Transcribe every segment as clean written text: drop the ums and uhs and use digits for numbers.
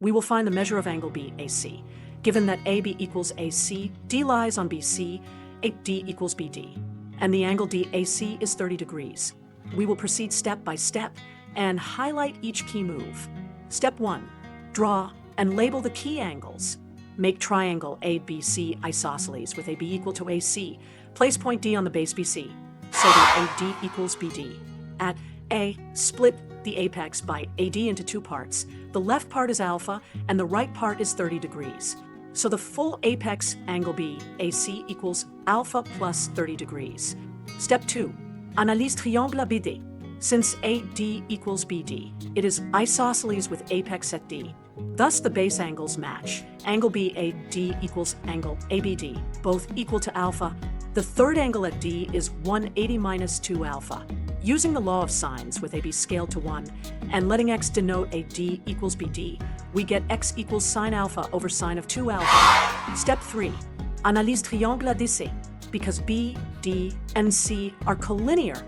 We will find the measure of angle BAC. Given that AB equals AC, D lies on BC, AD equals BD, and the angle DAC is 30 degrees. We will proceed step by step and highlight each key move. Step 1. Draw and label the key angles. Make triangle ABC isosceles with AB equal to AC. Place point D on the base BC so that AD equals BD. At A, split the apex by AD into two parts. The left part is alpha and the right part is 30 degrees. So the full apex angle BAC equals alpha plus 30 degrees. Step 2. Analyse triangle BD. Since AD equals BD, it is isosceles with apex at D. Thus the base angles match. Angle BAD equals angle ABD, both equal to alpha. The third angle at D is 180 minus 2 alpha. Using the law of sines with AB scaled to 1 and letting x denote AD equals BD, we get x equals sine alpha over sine of 2 alpha. Step 3. Analyse triangle DC. Because B, D, and C are collinear,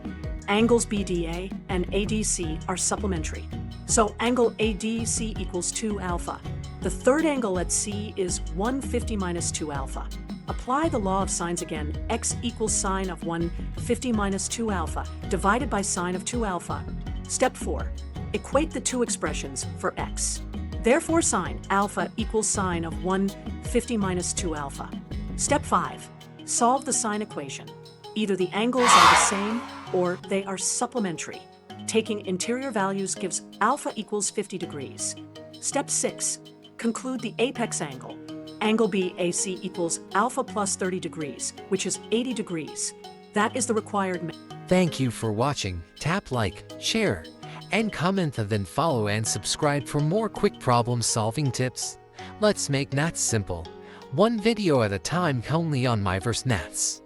angles BDA and ADC are supplementary. So angle ADC equals 2 alpha. The third angle at C is 150 minus 2 alpha. Apply the law of sines again. X equals sine of 150 minus 2 alpha divided by sine of 2 alpha. Step 4. Equate the two expressions for x. Therefore sine alpha equals sine of 150 minus 2 alpha. Step 5. Solve the sine equation. Either the angles are the same or they are supplementary. Taking interior values gives alpha equals 50 degrees. Step 6. Conclude the apex angle. Angle BAC equals alpha plus 30 degrees, which is 80 degrees. That is the required. Thank you for watching. Tap like, share, and comment, and then follow and subscribe for more quick problem solving tips. Let's make maths simple. One video at a time only on MyVerseNaths.